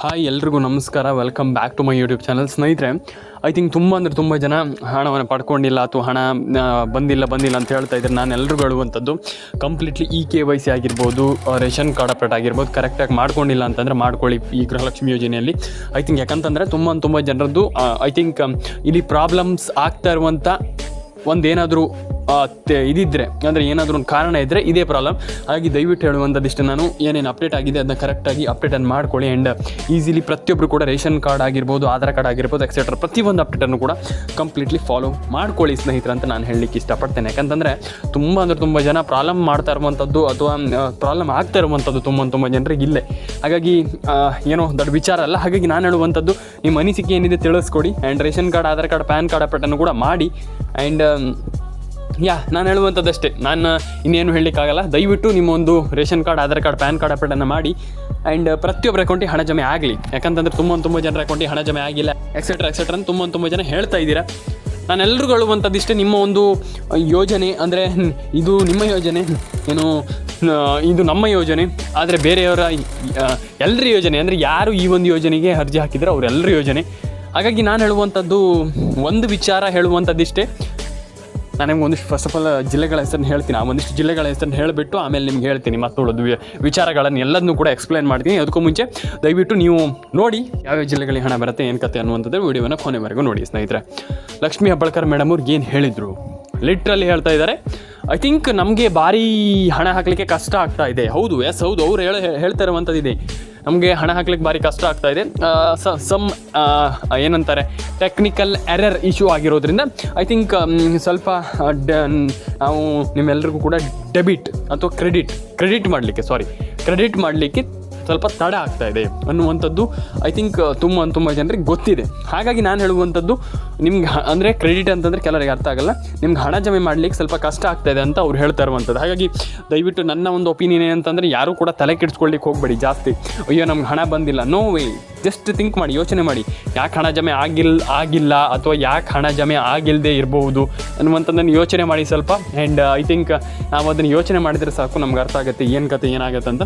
Hi ಎಲ್ರಿಗೂ ನಮಸ್ಕಾರ, welcome back to my YouTube channel. ಸ್ನೇಹಿತರೆ, ಐ ಥಿಂಕ್ ತುಂಬ ಜನ ಹಣವನ್ನು ಪಡ್ಕೊಂಡಿಲ್ಲ ಅಥವಾ ಹಣ ಬಂದಿಲ್ಲ ಅಂತ ಹೇಳ್ತಾ ಇದ್ದಾರೆ. ನಾನು ಎಲ್ರಿಗೂ ಹೇಳುವಂಥದ್ದು ಕಂಪ್ಲೀಟ್ಲಿ KYC ಆಗಿರ್ಬೋದು, ರೇಷನ್ ಕಾರ್ಡ್ ಅಪ್ಡೇಟ್ ಆಗಿರ್ಬೋದು, ಕರೆಕ್ಟಾಗಿ ಮಾಡ್ಕೊಂಡಿಲ್ಲ ಅಂತಂದರೆ ಮಾಡ್ಕೊಳ್ಳಿ ಈ ಗೃಹಲಕ್ಷ್ಮಿ ಯೋಜನೆಯಲ್ಲಿ. ಐ ಥಿಂಕ್ ಯಾಕಂತಂದರೆ ತುಂಬ ಜನರದ್ದು ಐ ಥಿಂಕ್ ಇಲ್ಲಿ ಪ್ರಾಬ್ಲಮ್ಸ್ ಆಗ್ತಾ ಇರುವಂಥ ಒಂದೇನಾದರೂ ಇದಿದ್ದರೆ, ಅಂದರೆ ಏನಾದರೂ ಒಂದು ಕಾರಣ ಇದ್ದರೆ ಇದೇ ಪ್ರಾಬ್ಲಮ್. ಹಾಗಾಗಿ ದಯವಿಟ್ಟು ಹೇಳುವಂಥದ್ದಿಷ್ಟು, ನಾನು ಏನೇನು ಅಪ್ಡೇಟ್ ಆಗಿದೆ ಅದನ್ನ ಕರೆಕ್ಟಾಗಿ ಅಪ್ಡೇಟನ್ನು ಮಾಡ್ಕೊಳ್ಳಿ. ಆ್ಯಂಡ್ ಈಸಿಲಿ ಪ್ರತಿಯೊಬ್ಬರು ಕೂಡ ರೇಷನ್ ಕಾರ್ಡ್ ಆಗಿರ್ಬೋದು, ಆಧಾರ್ ಕಾರ್ಡ್ ಆಗಿರ್ಬೋದು, ಎಕ್ಸೆಟ್ರಾ ಪ್ರತಿಯೊಂದು ಅಪ್ಡೇಟನ್ನು ಕೂಡ ಕಂಪ್ಲೀಟ್ಲಿ ಫಾಲೋ ಮಾಡ್ಕೊಳ್ಳಿ ಸ್ನೇಹಿತರೆ ಅಂತ ನಾನು ಹೇಳಲಿಕ್ಕೆ ಇಷ್ಟಪಡ್ತೇನೆ. ಯಾಕಂತಂದರೆ ತುಂಬ ಜನ ಪ್ರಾಬ್ಲಮ್ ಮಾಡ್ತಾ ಇರುವಂಥದ್ದು ಅಥವಾ ಪ್ರಾಬ್ಲಮ್ ಆಗ್ತಾ ಇರುವಂಥದ್ದು ತುಂಬ ಜನರಿಗೆ ಇಲ್ಲೇ. ಹಾಗಾಗಿ ಏನೋ ದೊಡ್ಡ ವಿಚಾರ ಅಲ್ಲ. ಹಾಗಾಗಿ ನಾನು ಹೇಳುವಂಥದ್ದು, ನಿಮ್ಮ ಅನಿಸಿಕೆ ಏನಿದೆ ತಿಳಿಸ್ಕೊಡಿ. And ration card, Aadhaar card, PAN card ಅಪ್ಡೇಟನ್ನು ಕೂಡ ಮಾಡಿ. ಆ್ಯಂಡ್ ನಾನು ಹೇಳುವಂಥದ್ದಷ್ಟೇ, ನಾನು ಇನ್ನೇನು ಹೇಳಲಿಕ್ಕಾಗಲ್ಲ. ದಯವಿಟ್ಟು ನಿಮ್ಮೊಂದು ration card, Aadhaar card, PAN card ಅಪ್ಡೇಟನ್ನು ಮಾಡಿ. ಆ್ಯಂಡ್ ಪ್ರತಿಯೊಬ್ಬರ ಅಕೌಂಟಿಗೆ ಹಣ ಜಮೆ ಆಗಲಿ. ಯಾಕಂತಂದರೆ ತುಂಬ ಜನರ ಅಕೌಂಟಿಗೆ ಹಣ ಜಮೆ ಆಗಿಲ್ಲ, ಎಕ್ಸೆಟ್ರಾ ಅಂತ ತುಂಬ ಜನ ಹೇಳ್ತಾ ಇದ್ದೀರಾ. ನಾನು ಎಲ್ರಿಗೂ ಹೇಳುವಂಥದ್ದಿಷ್ಟೇ, ನಿಮ್ಮ ಒಂದು ಯೋಜನೆ ಅಂದರೆ ಇದು ನಿಮ್ಮ ಯೋಜನೆ ಏನು, ಇದು ನಮ್ಮ ಯೋಜನೆ. ಆದರೆ ಬೇರೆಯವರ ಎಲ್ಲರ ಯೋಜನೆ, ಅಂದರೆ ಯಾರು ಈ ಒಂದು ಯೋಜನೆಗೆ ಅರ್ಜಿ ಹಾಕಿದರೆ ಅವರೆಲ್ಲರ ಯೋಜನೆ. ಹಾಗಾಗಿ ನಾನು ಹೇಳುವಂಥದ್ದು ಒಂದು ವಿಚಾರ ಹೇಳುವಂಥದ್ದಿಷ್ಟೇ. ನಾನು ನಿಮ್ಗೆ ಒಂದಿಷ್ಟು ಫಸ್ಟ್ ಆಫ್ ಆಲ್ ಜಿಲ್ಲೆಗಳ ಹೆಸರನ್ನು ಹೇಳ್ತೀನಿ. ಆ ಒಂದಿಷ್ಟು ಜಿಲ್ಲೆಗಳ ಹೆಸರನ್ನು ಹೇಳಿಬಿಟ್ಟು ಆಮೇಲೆ ನಿಮ್ಗೆ ಹೇಳ್ತೀನಿ ಮತ್ತೊಳದು ವಿಚಾರಗಳನ್ನು ಎಲ್ಲದನ್ನೂ ಕೂಡ ಎಕ್ಸ್ಪ್ಲೈನ್ ಮಾಡ್ತೀನಿ. ಅದಕ್ಕೂ ಮುಂಚೆ ದಯವಿಟ್ಟು ನೀವು ನೋಡಿ ಯಾವ್ಯಾವ ಜಿಲ್ಲೆಗಳಿಗೆ ಹಣ ಬರುತ್ತೆ, ಏನು ಕತೆ ಅನ್ನುವಂಥದ್ದು ವಿಡಿಯೋನ ಕೊನೆವರೆಗೂ ನೋಡಿ ಸ್ನೇಹಿತರೆ. ಲಕ್ಷ್ಮೀ ಹೆಬ್ಬಾಳ್ಕರ್ ಮೇಡಮ್ ಅವ್ರಿಗೆ ಏನು ಹೇಳಿದರು, ಲಿಟ್ರಲಿ ಹೇಳ್ತಾ ಇದ್ದಾರೆ. ಐ ಥಿಂಕ್ ನಮಗೆ ಭಾರಿ ಹಣ ಹಾಕಲಿಕ್ಕೆ ಕಷ್ಟ ಆಗ್ತಾ ಇದೆ. ಹೌದು, ಹೌದು, ಅವ್ರು ಹೇಳ್ತಾ ಇರುವಂಥದ್ದಿದೆ. ನಮಗೆ ಹಣ ಹಾಕ್ಲಿಕ್ಕೆ ಭಾರಿ ಕಷ್ಟ ಆಗ್ತಾ ಇದೆ. ಏನಂತಾರೆ, ಟೆಕ್ನಿಕಲ್ ಎರರ್ ಇಶ್ಯೂ ಆಗಿರೋದ್ರಿಂದ ಐ ಥಿಂಕ್ ಸ್ವಲ್ಪ ನಾವು ನಿಮ್ಮೆಲ್ಲರಿಗೂ ಕೂಡ ಡೆಬಿಟ್ ಅಥವಾ ಕ್ರೆಡಿಟ್ ಮಾಡಲಿಕ್ಕೆ ಸ್ವಲ್ಪ ತಡ ಆಗ್ತಾ ಇದೆ ಅನ್ನುವಂಥದ್ದು ಐ ಥಿಂಕ್ ತುಂಬ ಜನರಿಗೆ ಗೊತ್ತಿದೆ. ಹಾಗಾಗಿ ನಾನು ಹೇಳುವಂಥದ್ದು, ನಿಮ್ಗೆ ಅಂದರೆ ಕ್ರೆಡಿಟ್ ಅಂತಂದರೆ ಕೆಲವರಿಗೆ ಅರ್ಥ ಆಗಲ್ಲ. ನಿಮ್ಗೆ ಹಣ ಜಮೆ ಮಾಡಲಿಕ್ಕೆ ಸ್ವಲ್ಪ ಕಷ್ಟ ಆಗ್ತಾ ಇದೆ ಅಂತ ಅವ್ರು ಹೇಳ್ತಾ ಇರುವಂಥದ್ದು. ಹಾಗಾಗಿ ದಯವಿಟ್ಟು ನನ್ನ ಒಂದು ಒಪಿನಿಯನ್ ಏನಂತಂದರೆ, ಯಾರೂ ಕೂಡ ತಲೆ ಕೆಡಿಸ್ಕೊಳ್ಳಿಕ್ಕೆ ಹೋಗಬೇಡಿ ಜಾಸ್ತಿ. ಅಯ್ಯೋ ನಮ್ಗೆ ಹಣ ಬಂದಿಲ್ಲ, ನೋ ವೇ. ಜಸ್ಟ್ ಥಿಂಕ್ ಮಾಡಿ, ಯೋಚನೆ ಮಾಡಿ, ಯಾಕೆ ಹಣ ಜಮೆ ಆಗಿಲ್ಲ ಅಥವಾ ಯಾಕೆ ಹಣ ಜಮೆ ಆಗಿಲ್ಲದೆ ಇರಬಹುದು ಅನ್ನುವಂಥದ್ದನ್ನು ಯೋಚನೆ ಮಾಡಿ ಸ್ವಲ್ಪ. ಆ್ಯಂಡ್ ಐ ಥಿಂಕ್ ನಾವು ಅದನ್ನು ಯೋಚನೆ ಮಾಡಿದರೆ ಸಾಕು, ನಮ್ಗೆ ಅರ್ಥ ಆಗುತ್ತೆ ಏನು ಕತೆ ಏನಾಗುತ್ತೆ ಅಂತ.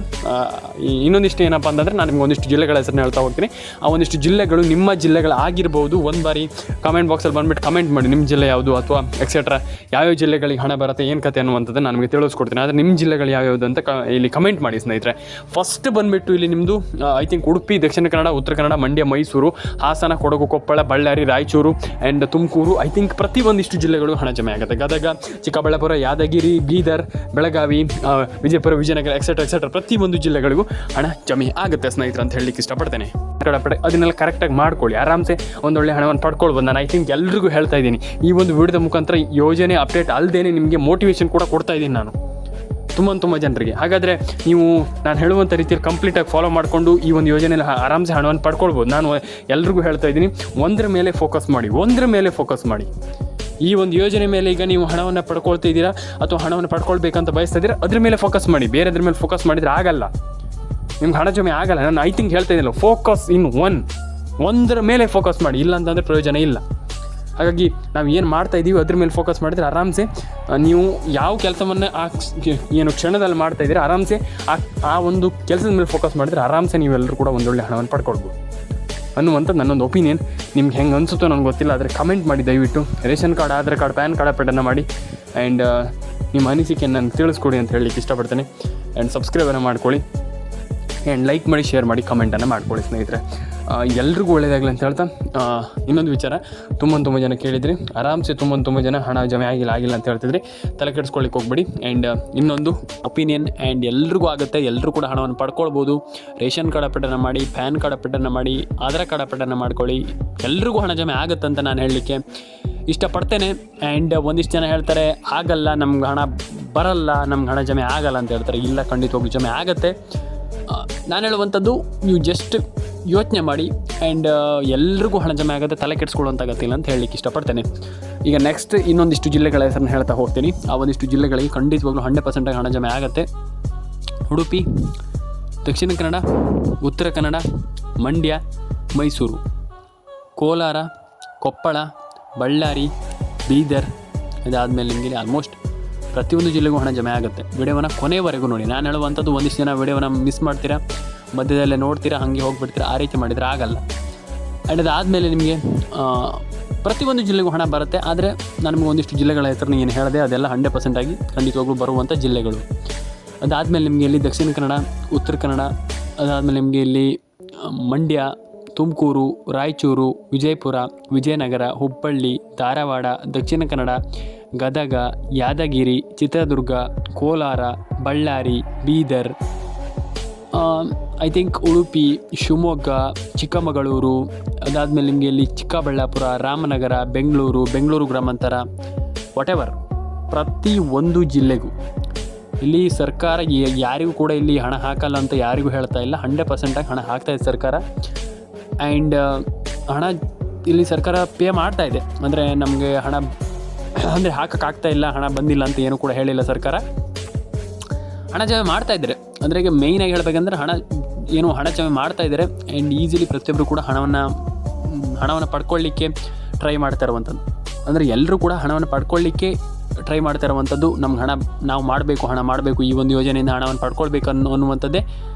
ಇನ್ನೊಂದಿಷ್ಟು ಏನಪ್ಪ ಅಂತಂದರೆ, ನಾನು ನಿಮ್ಗೆ ಒಂದಿಷ್ಟು ಜಿಲ್ಲೆಗಳ ಹೆಸರನ್ನ ಹೇಳ್ತಾ ಹೋಗ್ತೀನಿ. ಆ ಒಂದಿಷ್ಟು ಜಿಲ್ಲೆಗಳು ನಿಮ್ಮ ಜಿಲ್ಲೆಗಳಾಗಿರ್ಬೋದು. ಒಂದು ಬಾರಿ ಕಮೆಂಟ್ ಬಾಕ್ಸಲ್ಲಿ ಬಂದುಬಿಟ್ಟು ಕಮೆಂಟ್ ಮಾಡಿ, ನಿಮ್ಮ ಜಿಲ್ಲೆ ಯಾವುದು ಅಥವಾ ಎಕ್ಸೆಟ್ರಾ ಯಾವ್ಯಾವ ಜಿಲ್ಲೆಗಳಿಗೆ ಹಣ ಬರುತ್ತೆ, ಏನು ಕತೆ ಅನ್ನುವಂಥದ್ದು ನಾನು ನಿಮಗೆ ತಿಳಿಸ್ಕೊಡ್ತೀನಿ. ಆದರೆ ನಿಮ್ಮ ಜಿಲ್ಲೆಗಳು ಯಾವ್ಯಾವುದು ಅಂತ ಇಲ್ಲಿ ಕಮೆಂಟ್ ಮಾಡಿ ಸ್ನೇಹಿತರೆ. ಫಸ್ಟ್ ಬಂದುಬಿಟ್ಟು ಇಲ್ಲಿ ನಿಮ್ಮದು I think Udupi, Dakshina Kannada, Uttara Kannada, Mandya, Mysuru, Hassan, Kodagu, Koppal, Ballari, Raichur and Tumakuru. I think ಪ್ರತಿಯೊಂದಿಷ್ಟು ಜಿಲ್ಲೆಗಳು ಹಣ ಜಮೆ ಆಗುತ್ತೆ. ಗದಗ, ಚಿಕ್ಕಬಳ್ಳಾಪುರ, ಯಾದಗಿರಿ, ಬೀದರ್, ಬೆಳಗಾವಿ, ವಿಜಯಪುರ, ವಿಜಯನಗರ ಎಕ್ಸೆಟ್ರಾ ಪ್ರತಿಯೊಂದು ಜಿಲ್ಲೆಗಳಿಗೂ ಹಣ ಜಮೆ ಆಗುತ್ತೆ ಸ್ನೇಹಿತರೆ ಅಂತ ಹೇಳಲಿಕ್ಕೆ ಇಷ್ಟಪಡ್ತೇನೆ. ಅದನ್ನೆಲ್ಲ ಕರೆಕ್ಟಾಗಿ ಮಾಡ್ಕೊಳ್ಳಿ, ಆರಾಮ್ಸೆ ಒಂದೊಳ್ಳೆ ಹಣವನ್ನು ಪಡ್ಕೊಳ್ಬೋದು. ನಾನು ಐ ಥಿಂಕ್ ಎಲ್ರಿಗೂ ಹೇಳ್ತಾ ಇದ್ದೀನಿ, ಈ ಒಂದು ವಿಡಿಯೋದ ಮುಖಾಂತರ ಯೋಜನೆ ಅಪ್ಡೇಟ್ ಅಲ್ಲದೇ ನಿಮಗೆ ಮೋಟಿವೇಶನ್ ಕೂಡ ಕೊಡ್ತಾ ಇದ್ದೀನಿ ನಾನು ತುಂಬ ಜನರಿಗೆ. ಹಾಗಾದರೆ ನೀವು ನಾನು ಹೇಳುವಂಥ ರೀತಿಯಲ್ಲಿ ಕಂಪ್ಲೀಟಾಗಿ ಫಾಲೋ ಮಾಡಿಕೊಂಡು ಈ ಒಂದು ಯೋಜನೆಯಲ್ಲಿ ಆರಾಮ್ಸೆ ಹಣವನ್ನು ಪಡ್ಕೊಳ್ಬೋದು. ನಾನು ಎಲ್ರಿಗೂ ಹೇಳ್ತಾ ಇದ್ದೀನಿ, ಒಂದರ ಮೇಲೆ ಫೋಕಸ್ ಮಾಡಿ. ಈ ಒಂದು ಯೋಜನೆ ಮೇಲೆ ಈಗ ನೀವು ಹಣವನ್ನು ಪಡ್ಕೊಳ್ತಾ ಇದ್ದೀರಾ ಅಥವಾ ಹಣವನ್ನು ಪಡ್ಕೊಳ್ಬೇಕಂತ ಬಯಸ್ತಾ ಇದ್ದೀರಾ, ಅದ್ರ ಮೇಲೆ ಫೋಕಸ್ ಮಾಡಿ. ಬೇರೆದ್ರ ಮೇಲೆ ಫೋಕಸ್ ಮಾಡಿದರೆ ಆಗಲ್ಲ, ನಿಮ್ಗೆ ಹಣ ಜಮೆ ಆಗಲ್ಲ. ನಾನು ಐ ಥಿಂಕ್ ಹೇಳ್ತಾ ಇದ್ದೀನಲ್ಲ, ಫೋಕಸ್ ಇನ್ ಒಂದರ ಮೇಲೆ ಫೋಕಸ್ ಮಾಡಿ, ಇಲ್ಲ ಅಂತಂದರೆ ಪ್ರಯೋಜನ ಇಲ್ಲ. ಹಾಗಾಗಿ ನಾವು ಏನು ಮಾಡ್ತಾ ಇದ್ದೀವಿ ಅದ್ರ ಮೇಲೆ ಫೋಕಸ್ ಮಾಡಿದರೆ ಆರಾಮ್ಸೆ ನೀವು ಯಾವ ಕೆಲಸವನ್ನು ಏನು ಕ್ಷಣದಲ್ಲಿ ಮಾಡ್ತಾ ಇದ್ದೀರಾ, ಆರಾಮ್ಸೆ ಆ ಒಂದು ಕೆಲಸದ ಮೇಲೆ ಫೋಕಸ್ ಮಾಡಿದರೆ ಆರಾಮ್ಸೆ ನೀವೆಲ್ಲರೂ ಕೂಡ ಒಂದೊಳ್ಳೆ ಹಣವನ್ನು ಪಡ್ಕೊಳ್ಬೋದು ಅನ್ನುವಂಥದ್ದು ನನ್ನೊಂದು ಒಪಿನಿಯನ್. ನಿಮ್ಗೆ ಹೆಂಗೆ ಅನಿಸುತ್ತೋ ನನಗೆ ಗೊತ್ತಿಲ್ಲ, ಆದರೆ ಕಮೆಂಟ್ ಮಾಡಿ ದಯವಿಟ್ಟು. Ration card, Aadhaar card, PAN card ಅಪ್ಡೇಟನ್ನು ಮಾಡಿ. ಆ್ಯಂಡ್ ನಿಮ್ಮ ಅನಿಸಿಕೆಯನ್ನು ನನಗೆ ತಿಳಿಸ್ಕೊಡಿ ಅಂತ ಹೇಳಲಿಕ್ಕೆ ಇಷ್ಟಪಡ್ತೇನೆ. ಆ್ಯಂಡ್ ಸಬ್ಸ್ಕ್ರೈಬನ್ನು ಮಾಡ್ಕೊಳ್ಳಿ, ಆ್ಯಂಡ್ ಲೈಕ್ ಮಾಡಿ, ಶೇರ್ ಮಾಡಿ, ಕಮೆಂಟನ್ನು ಮಾಡ್ಕೊಳ್ಳಿ ಸ್ನೇಹಿತರೆ. ಎಲ್ರಿಗೂ ಒಳ್ಳೆಯದಾಗಲಿ ಅಂತ ಹೇಳ್ತಾ, ಇನ್ನೊಂದು ವಿಚಾರ ತುಂಬ ಜನ ಕೇಳಿದ್ರಿ, ಆರಾಮ್ಸೆ ತುಂಬ ಜನ ಹಣ ಜಮೆ ಆಗಿಲ್ಲ ಅಂತ ಹೇಳ್ತಿದ್ರಿ. ತಲೆ ಕೆಡಿಸ್ಕೊಳ್ಳಿಕ್ಕೆ ಹೋಗ್ಬೇಡಿ. ಆ್ಯಂಡ್ ಇನ್ನೊಂದು ಒಪಿನಿಯನ್, ಆ್ಯಂಡ್ ಎಲ್ರಿಗೂ ಆಗುತ್ತೆ, ಎಲ್ಲರೂ ಕೂಡ ಹಣವನ್ನು ಪಡ್ಕೊಳ್ಬೋದು. ರೇಷನ್ ಕಾರ್ಡ್ ಅಪ್ಡೇಟನ್ನು ಮಾಡಿ, ಪ್ಯಾನ್ ಕಾರ್ಡ್ ಅಪ್ಡೇಟನ್ನು ಮಾಡಿ, ಆಧಾರ್ ಕಾರ್ಡ್ ಅಪ್ಡೇಟನ್ನು ಮಾಡ್ಕೊಳ್ಳಿ. ಎಲ್ರಿಗೂ ಹಣ ಜಮೆ ಆಗುತ್ತೆ ಅಂತ ನಾನು ಹೇಳಲಿಕ್ಕೆ ಇಷ್ಟಪಡ್ತೇನೆ. ಆ್ಯಂಡ್ ಒಂದಿಷ್ಟು ಜನ ಹೇಳ್ತಾರೆ ಆಗಲ್ಲ, ನಮ್ಗೆ ಹಣ ಬರಲ್ಲ, ನಮ್ಗೆ ಹಣ ಜಮೆ ಆಗಲ್ಲ ಅಂತ ಹೇಳ್ತಾರೆ. ಇಲ್ಲ, ಖಂಡಿತವಾಗ್ಲೂ ಜಮೆ ಆಗುತ್ತೆ. ನಾನು ಹೇಳುವಂಥದ್ದು, ನೀವು ಜಸ್ಟ್ ಯೋಚನೆ ಮಾಡಿ. ಆ್ಯಂಡ್ ಎಲ್ರಿಗೂ ಹಣ ಜಮೆ ಆಗುತ್ತೆ, ತಲೆ ಕೆಡಿಸ್ಕೊಳ್ಳೋಂತಾಗತ್ತಿಲ್ಲ ಅಂತ ಹೇಳಲಿಕ್ಕೆ ಇಷ್ಟಪಡ್ತೇನೆ. ಈಗ ನೆಕ್ಸ್ಟ್ ಇನ್ನೊಂದಿಷ್ಟು ಜಿಲ್ಲೆಗಳ ಹೆಸರನ್ನು ಹೇಳ್ತಾ ಹೋಗ್ತೀನಿ. ಆ ಒಂದಿಷ್ಟು ಜಿಲ್ಲೆಗಳಿಗೆ ಖಂಡಿತವಾಗ್ಲೂ 100% ಹಣ ಜಮೆ ಆಗುತ್ತೆ. ಉಡುಪಿ, ದಕ್ಷಿಣ ಕನ್ನಡ, ಉತ್ತರ ಕನ್ನಡ, ಮಂಡ್ಯ, ಮೈಸೂರು, ಕೋಲಾರ, ಕೊಪ್ಪಳ, ಬಳ್ಳಾರಿ, ಬೀದರ್. ಇದಾದಮೇಲೆ ನಿಮಗೆ ಆಲ್ಮೋಸ್ಟ್ ಪ್ರತಿಯೊಂದು ಜಿಲ್ಲೆಗೂ ಹಣ ಜಮೆ ಆಗುತ್ತೆ. ವಿಡಿಯೋವನ್ನು ಕೊನೆವರೆಗೂ ನೋಡಿ. ನಾನು ಹೇಳುವಂಥದ್ದು, ಒಂದಿಷ್ಟು ಜನ ವಿಡಿಯೋವನ್ನು ಮಿಸ್ ಮಾಡ್ತೀರಾ. ಮಧ್ಯದಲ್ಲೇ ನೋಡ್ತೀರಾ ಹಾಗೆ ಹೋಗಿಬಿಡ್ತೀರಾ, ಆ ರೀತಿ ಮಾಡಿದರೆ ಆಗಲ್ಲ. ಆ್ಯಂಡ್ ಅದಾದಮೇಲೆ ನಿಮಗೆ ಪ್ರತಿಯೊಂದು ಜಿಲ್ಲೆಗೂ ಹಣ ಬರುತ್ತೆ. ಆದರೆ ನಾನು ನಿಮಗೆ ಒಂದಿಷ್ಟು ಜಿಲ್ಲೆಗಳ ಹೆಸರನ್ನ ಏನು ಹೇಳಿದೆ ಅದೆಲ್ಲ 100% ಆಗಿ ಖಂಡಿತವಾಗ್ಲೂ ಬರುವಂಥ ಜಿಲ್ಲೆಗಳು. ಅದಾದಮೇಲೆ ನಿಮಗೆ ಇಲ್ಲಿ ದಕ್ಷಿಣ ಕನ್ನಡ, ಉತ್ತರ ಕನ್ನಡ, ಅದಾದಮೇಲೆ ನಿಮಗೆ ಇಲ್ಲಿ ಮಂಡ್ಯ, ತುಮಕೂರು, ರಾಯಚೂರು, ವಿಜಯಪುರ, ವಿಜಯನಗರ, ಹುಬ್ಬಳ್ಳಿ, ಧಾರವಾಡ, ದಕ್ಷಿಣ ಕನ್ನಡ, ಗದಗ, ಯಾದಗಿರಿ, ಚಿತ್ರದುರ್ಗ, ಕೋಲಾರ, ಬಳ್ಳಾರಿ, ಬೀದರ್, ಐ ಥಿಂಕ್ ಉಡುಪಿ, ಶಿವಮೊಗ್ಗ, ಚಿಕ್ಕಮಗಳೂರು, ಅದಾದಮೇಲೆ ನಿಮಗೆ ಇಲ್ಲಿ ಚಿಕ್ಕಬಳ್ಳಾಪುರ, ರಾಮನಗರ, ಬೆಂಗಳೂರು ಗ್ರಾಮಾಂತರ, ವಾಟೆವರ್ ಪ್ರತಿ ಒಂದು ಜಿಲ್ಲೆಗೂ ಇಲ್ಲಿ ಸರ್ಕಾರ ಯಾರಿಗೂ ಕೂಡ ಇಲ್ಲಿ ಹಣ ಹಾಕಲ್ಲ ಅಂತ ಯಾರಿಗೂ ಹೇಳ್ತಾ ಇಲ್ಲ. 100% ಆಗಿ ಹಣ ಹಾಕ್ತಾಯಿದೆ ಸರ್ಕಾರ. ಆ್ಯಂಡ್ ಹಣ ಇಲ್ಲಿ ಸರ್ಕಾರ ಪೇ ಮಾಡ್ತಾ ಇದೆ. ಅಂದರೆ ನಮಗೆ ಹಣ ಅಂದರೆ ಹಾಕೋಕ್ಕಾಗ್ತಾ ಇಲ್ಲ, ಹಣ ಬಂದಿಲ್ಲ ಅಂತ ಏನೂ ಕೂಡ ಹೇಳಿಲ್ಲ ಸರ್ಕಾರ. ಹಣ ಜಮೆ ಮಾಡ್ತಾ ಇದ್ದಾರೆ. ಅಂದರೆ ಈಗ ಮೇಯ್ನಾಗಿ ಹೇಳಬೇಕಂದ್ರೆ ಹಣ ಜಮೆ ಮಾಡ್ತಾ ಇದ್ದಾರೆ. ಆ್ಯಂಡ್ ಈಸಿಲಿ ಪ್ರತಿಯೊಬ್ಬರು ಕೂಡ ಹಣವನ್ನು ಪಡ್ಕೊಳ್ಳಿಕ್ಕೆ ಟ್ರೈ ಮಾಡ್ತಾ ಇರುವಂಥದ್ದು. ಅಂದರೆ ಎಲ್ಲರೂ ಕೂಡ ಹಣವನ್ನು ಪಡ್ಕೊಳ್ಳಿಕ್ಕೆ ಟ್ರೈ ಮಾಡ್ತಾ ಇರುವಂಥದ್ದು. ನಮ್ಗೆ ನಾವು ಹಣ ಮಾಡಬೇಕು, ಈ ಒಂದು ಯೋಜನೆಯಿಂದ ಹಣವನ್ನು ಪಡ್ಕೊಳ್ಬೇಕು ಅನ್ನುವಂಥದ್ದೇ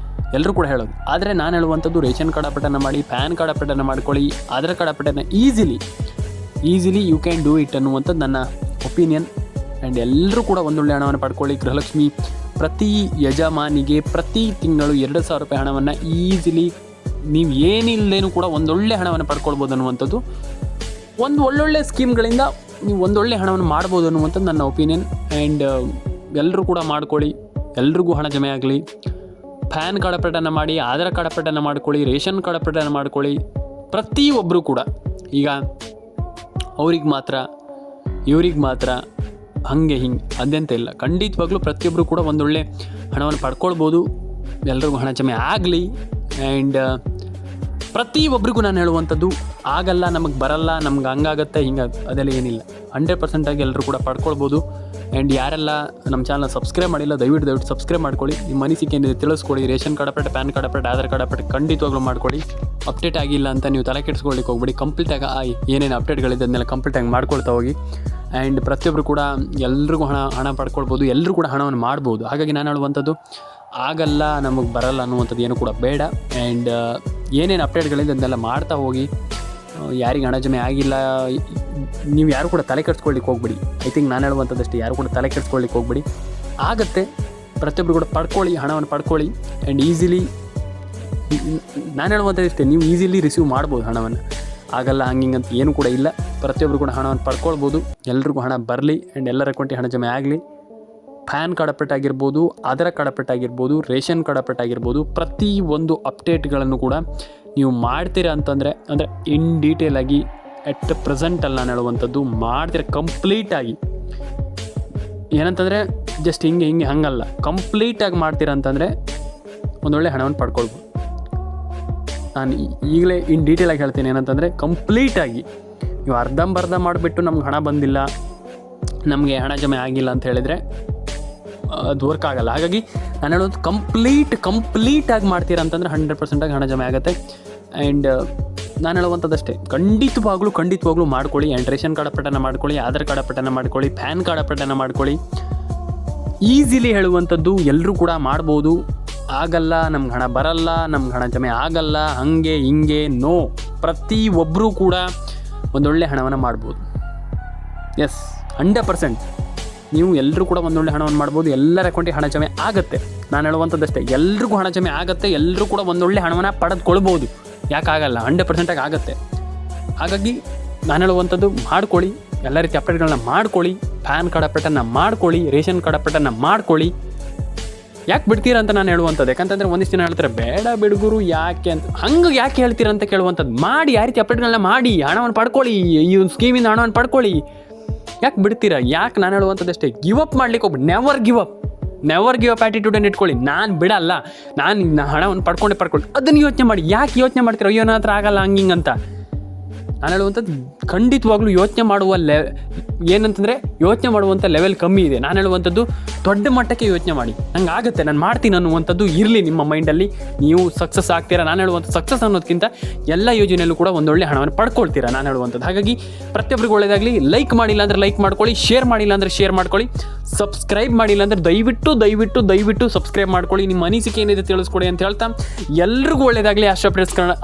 ಎಲ್ಲರೂ ಕೂಡ ಹೇಳೋದು. ಆದರೆ ನಾನು ಹೇಳುವಂಥದ್ದು ರೇಷನ್ ಕಾರ್ಡ್ ಅಪ್ಡೇಟನ್ನು ಮಾಡಿ, ಪ್ಯಾನ್ ಕಾರ್ಡ್ ಅಪ್ಡೇಟನ್ನು ಮಾಡ್ಕೊಳ್ಳಿ, ಆಧಾರ್ ಕಾರ್ಡ್ ಅಪ್ಡೇಟನ್ನು easily you can do it ಅನ್ನುವಂಥದ್ದು ನನ್ನ ಒಪಿನಿಯನ್. ಆ್ಯಂಡ್ ಎಲ್ಲರೂ ಕೂಡ ಒಂದೊಳ್ಳೆ ಹಣವನ್ನು ಪಡ್ಕೊಳ್ಳಿ. ಗೃಹಲಕ್ಷ್ಮಿ ಪ್ರತಿ ಯಜಮಾನಿಗೆ ಪ್ರತಿ ತಿಂಗಳು 2,000 ರೂಪಾಯಿ ಹಣವನ್ನು ಈಸಿಲಿ ನೀವು ಏನಿಲ್ಲದೇನೂ ಕೂಡ ಒಂದೊಳ್ಳೆ ಹಣವನ್ನು ಪಡ್ಕೊಳ್ಬೋದು ಅನ್ನುವಂಥದ್ದು. ಒಂದು ಒಳ್ಳೊಳ್ಳೆ ಸ್ಕೀಮ್ಗಳಿಂದ ನೀವು ಒಂದೊಳ್ಳೆ ಹಣವನ್ನು ಮಾಡ್ಬೋದು ಅನ್ನುವಂಥದ್ದು ನನ್ನ ಒಪಿನಿಯನ್. ಆ್ಯಂಡ್ ಎಲ್ಲರೂ ಕೂಡ ಮಾಡ್ಕೊಳ್ಳಿ, ಎಲ್ರಿಗೂ ಹಣ ಜಮೆ ಆಗಲಿ. ಪ್ಯಾನ್ ಕಾರ್ಡ್ ಅಪ್ಡೇಟನ್ನು ಮಾಡಿ, ಆಧಾರ್ ಕಾರ್ಡ್ ಅಪ್ಡೇಟನ್ನು ಮಾಡ್ಕೊಳ್ಳಿ, ರೇಷನ್ ಕಾರ್ಡ್ ಅಪ್ಡೇಟನ್ನು ಮಾಡ್ಕೊಳ್ಳಿ. ಪ್ರತಿಯೊಬ್ಬರು ಕೂಡ ಈಗ ಅವ್ರಿಗೆ ಮಾತ್ರ ಇವ್ರಿಗೆ ಮಾತ್ರ ಹಾಗೆ ಹಿಂಗೆ ಅದಂತ ಇಲ್ಲ. ಖಂಡಿತವಾಗ್ಲೂ ಪ್ರತಿಯೊಬ್ಬರು ಕೂಡ ಒಂದೊಳ್ಳೆ ಹಣವನ್ನು ಪಡ್ಕೊಳ್ಬೋದು. ಎಲ್ರಿಗೂ ಹಣ ಜಮೆ ಆಗಲಿ. ಆ್ಯಂಡ್ ಪ್ರತಿಯೊಬ್ಬರಿಗೂ ನಾನು ಹೇಳುವಂಥದ್ದು ಆಗಲ್ಲ, ನಮಗೆ ಬರಲ್ಲ, ನಮ್ಗೆ ಹಂಗಾಗತ್ತೆ ಅದೆಲ್ಲ ಏನಿಲ್ಲ. 100% ಆಗಿ ಎಲ್ಲರೂ ಕೂಡ ಪಡ್ಕೊಳ್ಬೋದು. ಆ್ಯಂಡ್ ಯಾರೆಲ್ಲ ನಮ್ಮ ಚಾನಲ್ ಸಬ್ಸ್ಕ್ರೈಬ್ ಮಾಡಿಲ್ಲ ದಯವಿಟ್ಟು ಸಬ್ಸ್ಕ್ರೈಬ್ ಮಾಡ್ಕೊಳ್ಳಿ. ನಿಮ್ಮ ಅನಿಸಿಕೆ ಏನಿದೆ ತಿಳಿಸ್ಕೊಳ್ಳಿ. Ration card update, PAN card update, Aadhaar card update ಖಂಡಿತವಾಗ್ಲೂ ಮಾಡ್ಕೊಳ್ಳಿ. ಅಪ್ಡೇಟ್ ಆಗಿಲ್ಲ ಅಂತ ನೀವು ತಲೆ ಕೆಡಿಸ್ಕೊಳ್ಳಿಕ್ಕೆ ಹೋಗ್ಬೇಡಿ. ಕಂಪ್ಲೀಟಾಗಿ ಏನೇನು ಅಪ್ಡೇಟ್ಗಳಿದೆ ಅದನ್ನೆಲ್ಲ ಕಂಪ್ಲೀಟಾಗಿ ಮಾಡ್ಕೊಳ್ತಾ ಹೋಗಿ. ಆ್ಯಂಡ್ ಪ್ರತಿಯೊಬ್ಬರು ಕೂಡ ಎಲ್ರಿಗೂ ಹಣ ಪಡ್ಕೊಳ್ಬೋದು, ಎಲ್ಲರೂ ಕೂಡ ಹಣವನ್ನು ಮಾಡ್ಬೋದು. ಹಾಗಾಗಿ ನಾನು ಹೇಳುವಂಥದ್ದು ಆಗಲ್ಲ, ನಮಗೆ ಬರಲ್ಲ ಅನ್ನುವಂಥದ್ದು ಏನು ಕೂಡ ಬೇಡ. ಆ್ಯಂಡ್ ಏನೇನು ಅಪ್ಡೇಟ್ಗಳಿದೆ ಅದನ್ನೆಲ್ಲ ಮಾಡ್ತಾ ಹೋಗಿ. ಯಾರಿಗೆ ಹಣ ಜಮೆ ಆಗಿಲ್ಲ ನೀವು ಯಾರು ಕೂಡ ತಲೆ ಕೆಡಿಸ್ಕೊಳ್ಳಿಕ್ಕೆ ಹೋಗ್ಬಿಡಿ. ಐ ಥಿಂಕ್ ನಾನು ಹೇಳುವಂಥದ್ದಷ್ಟೇ, ಯಾರು ಕೂಡ ತಲೆ ಕೆಡಿಸ್ಕೊಳ್ಳಿಕ್ಕೆ ಹೋಗ್ಬಿಡಿ. ಆಗುತ್ತೆ, ಪ್ರತಿಯೊಬ್ಬರು ಕೂಡ ಪಡ್ಕೊಳ್ಳಿ, ಹಣವನ್ನು ಪಡ್ಕೊಳ್ಳಿ. ಆ್ಯಂಡ್ ಈಸಿಲಿ ನಾನು ಹೇಳುವಂಥದ್ದಷ್ಟೇ, ನೀವು ಈಸಿಲಿ ರಿಸೀವ್ ಮಾಡ್ಬೋದು ಹಣವನ್ನು. ಆಗಲ್ಲ ಹಂಗಿಂಗಂತ ಏನು ಕೂಡ ಇಲ್ಲ. ಪ್ರತಿಯೊಬ್ಬರು ಕೂಡ ಹಣವನ್ನು ಪಡ್ಕೊಳ್ಬೋದು. ಎಲ್ರಿಗೂ ಹಣ ಬರಲಿ. ಆ್ಯಂಡ್ ಎಲ್ಲರ ಅಕೌಂಟಿಗೆ ಹಣ ಜಮೆ ಆಗಲಿ. ಪ್ಯಾನ್ ಕಾರ್ಡ್ ಅಪ್ಡೇಟ್ ಆಗಿರ್ಬೋದು, ಆಧಾರ್ ಕಾರ್ಡ್ ಅಪ್ಡೇಟ್ ಆಗಿರ್ಬೋದು, ರೇಷನ್ ಕಾರ್ಡ್ ಅಪ್ಡೇಟ್ ಆಗಿರ್ಬೋದು, ಪ್ರತಿ ಒಂದು ಅಪ್ಡೇಟ್ಗಳನ್ನು ಕೂಡ ನೀವು ಮಾಡ್ತೀರಾ ಅಂತಂದರೆ ಅಂದರೆ ಇನ್ ಡೀಟೇಲ್ ಆಗಿ ಎಟ್ ಪ್ರೆಸೆಂಟಲ್ಲಿ ನಾನು ಹೇಳುವಂಥದ್ದು ಮಾಡ್ತೀರ ಕಂಪ್ಲೀಟಾಗಿ. ಏನಂತಂದರೆ ಜಸ್ಟ್ ಹಿಂಗೆ ಹಂಗಲ್ಲ, ಕಂಪ್ಲೀಟಾಗಿ ಮಾಡ್ತೀರಾ ಅಂತಂದರೆ ಒಂದೊಳ್ಳೆ ಹಣವನ್ನು ಪಡ್ಕೊಳ್ಬೋದು. ನಾನು ಈಗಲೇ ಇನ್ ಡೀಟೇಲಾಗಿ ಹೇಳ್ತೀನಿ. ಏನಂತಂದರೆ ಕಂಪ್ಲೀಟಾಗಿ ನೀವು ಅರ್ಧಂಬರ್ಧ ಮಾಡಿಬಿಟ್ಟು ನಮ್ಗೆ ಹಣ ಬಂದಿಲ್ಲ, ನಮಗೆ ಹಣ ಜಮೆ ಆಗಿಲ್ಲ ಅಂತ ಹೇಳಿದರೆ ಅದು ವರ್ಕ್ ಆಗಲ್ಲ. ಹಾಗಾಗಿ ನಾನು ಹೇಳೋದು ಕಂಪ್ಲೀಟಾಗಿ ಮಾಡ್ತೀರಾ ಅಂತಂದರೆ 100% ಆಗಿ ಹಣ ಜಮೆ ಆಗುತ್ತೆ. ಆ್ಯಂಡ್ ನಾನು ಹೇಳುವಂಥದ್ದಷ್ಟೇ, ಖಂಡಿತವಾಗ್ಲೂ ಮಾಡ್ಕೊಳ್ಳಿ. ಆ್ಯಂಡ್ ರೇಷನ್ ಕಾರ್ಡ್ ಅಪ್ಡೇಟನ್ನು ಮಾಡ್ಕೊಳ್ಳಿ, ಆಧಾರ್ ಕಾರ್ಡ್ ಅಪ್ಡೇಟನ್ನು ಮಾಡ್ಕೊಳ್ಳಿ, ಪ್ಯಾನ್ ಕಾರ್ಡ್ ಅಪ್ಡೇಟನ್ನು ಮಾಡ್ಕೊಳ್ಳಿ. ಈಸಿಲಿ ಹೇಳುವಂಥದ್ದು ಎಲ್ಲರೂ ಕೂಡ ಮಾಡ್ಬೋದು. ಆಗಲ್ಲ, ನಮ್ಗೆ ಹಣ ಬರಲ್ಲ, ನಮ್ಗೆ ಹಣ ಜಮೆ ಆಗಲ್ಲ, ಹಿಂಗೆ ನೋ. ಪ್ರತಿಯೊಬ್ಬರೂ ಕೂಡ ಒಂದೊಳ್ಳೆ ಹಣವನ್ನು ಮಾಡ್ಬೋದು. ಎಸ್, 100% ನೀವು ಎಲ್ಲರೂ ಕೂಡ ಒಂದೊಳ್ಳೆ ಹಣವನ್ನು ಮಾಡ್ಬೋದು. ಎಲ್ಲರ ಅಕೌಂಟಿಗೆ ಹಣ ಜಮೆ ಆಗುತ್ತೆ. ನಾನು ಹೇಳುವಂಥದ್ದಷ್ಟೇ, ಎಲ್ರಿಗೂ ಹಣ ಜಮೆ ಆಗುತ್ತೆ. ಎಲ್ಲರೂ ಕೂಡ ಒಂದೊಳ್ಳೆ ಹಣವನ್ನು ಪಡೆದುಕೊಳ್ಬೋದು. ಯಾಕಾಗಲ್ಲ, 100% ಆಗುತ್ತೆ. ಹಾಗಾಗಿ ನಾನು ಹೇಳುವಂಥದ್ದು ಮಾಡ್ಕೊಳ್ಳಿ, ಎಲ್ಲ ರೀತಿ ಅಪ್ಡೇಟ್ಗಳನ್ನ ಮಾಡ್ಕೊಳ್ಳಿ. ಪ್ಯಾನ್ ಕಾರ್ಡ್ ಅಪ್ಡೇಟನ್ನು ಮಾಡ್ಕೊಳ್ಳಿ, ರೇಷನ್ ಕಾರ್ಡ್ ಅಪ್ಡೇಟನ್ನು ಮಾಡ್ಕೊಳ್ಳಿ. ಯಾಕೆ ಬಿಡ್ತೀರಾ ಅಂತ ನಾನು ಹೇಳುವಂಥದ್ದು. ಯಾಕಂತಂದರೆ ಒಂದಿಷ್ಟು ಜನ ಹೇಳ್ತಾರೆ ಬೇಡ ಬಿಡುಗರು ಯಾಕೆ ಅಂತ. ಯಾಕೆ ಹೇಳ್ತೀರಾ ಅಂತ ಕೇಳುವಂಥದ್ದು. ಮಾಡಿ, ಯಾವ ರೀತಿ ಅಪ್ಡೇಟ್ಗಳನ್ನ ಮಾಡಿ, ಹಣವನ್ನು ಪಡ್ಕೊಳ್ಳಿ, ಈ ಒಂದು ಸ್ಕೀಮಿಂದ ಹಣವನ್ನು ಪಡ್ಕೊಳ್ಳಿ. ಯಾಕೆ ಬಿಡ್ತೀರಾ? ಯಾಕೆ ನಾನು ಹೇಳುವಂಥದ್ದಷ್ಟೇ, ಗಿವ್ ಅಪ್ ಮಾಡ್ಲಿಕ್ಕೆ ಹೋಗ್ಬಿಡಿ. ನೆವರ್ ಗಿವ್ ಅಪ್ ಆ್ಯಟಿಟ್ಯೂಡನ್ನು ಇಟ್ಕೊಳ್ಳಿ. ನಾನು ಬಿಡಲ್ಲ, ನಾನು ಹಣವನ್ನು ಪಡ್ಕೊಂಡು ಅದನ್ನು ಯೋಚನೆ ಮಾಡಿ. ಯಾಕೆ ಯೋಚನೆ ಮಾಡ್ತೀರಾ? ಅಯ್ಯೋ ನನ್ನ ಹತ್ರ ಆಗಲ್ಲ ಹಂಗಿಂಗಂತ. ನಾನು ಹೇಳುವಂಥದ್ದು ಖಂಡಿತವಾಗ್ಲೂ ಯೋಚನೆ ಮಾಡುವ ಯೋಚನೆ ಮಾಡುವಂಥ ಲೆವೆಲ್ ಕಮ್ಮಿ ಇದೆ. ನಾನು ಹೇಳುವಂಥದ್ದು ದೊಡ್ಡ ಮಟ್ಟಕ್ಕೆ ಯೋಚನೆ ಮಾಡಿ, ನಂಗೆ ಆಗುತ್ತೆ, ನಾನು ಮಾಡ್ತೀನಿ ಅನ್ನುವಂಥದ್ದು ಇರಲಿ ನಿಮ್ಮ ಮೈಂಡಲ್ಲಿ. ನೀವು ಸಕ್ಸಸ್ ಆಗ್ತೀರಾ. ನಾನು ಹೇಳುವಂಥ ಸಕ್ಸಸ್ ಅನ್ನೋದಕ್ಕಿಂತ ಎಲ್ಲ ಯೋಜನೆಯಲ್ಲೂ ಕೂಡ ಒಂದೊಳ್ಳೆ ಹಣವನ್ನು ಪಡ್ಕೊಳ್ತೀರಾ ನಾನು ಹೇಳುವಂಥದ್ದು. ಹಾಗಾಗಿ ಪ್ರತಿಯೊಬ್ಬರಿಗೂ ಒಳ್ಳೆಯದಾಗಲಿ. ಲೈಕ್ ಮಾಡಿಲ್ಲ ಅಂದರೆ ಲೈಕ್ ಮಾಡ್ಕೊಳ್ಳಿ, ಶೇರ್ ಮಾಡಿಲ್ಲ ಅಂದರೆ ಶೇರ್ ಮಾಡ್ಕೊಳ್ಳಿ, ಸಬ್ಸ್ಕ್ರೈಬ್ ಮಾಡಿಲ್ಲ ಅಂದರೆ ದಯವಿಟ್ಟು ಸಬ್ಸ್ಕ್ರೈಬ್ ಮಾಡ್ಕೊಳ್ಳಿ. ನಿಮ್ಮ ಅನಿಸಿಕೆ ಏನಿದೆ ತಿಳಿಸ್ಕೊಡಿ ಅಂತ ಹೇಳ್ತಾ ಎಲ್ರಿಗೂ ಒಳ್ಳೆಯದಾಗಲಿ. Astro updates Kannada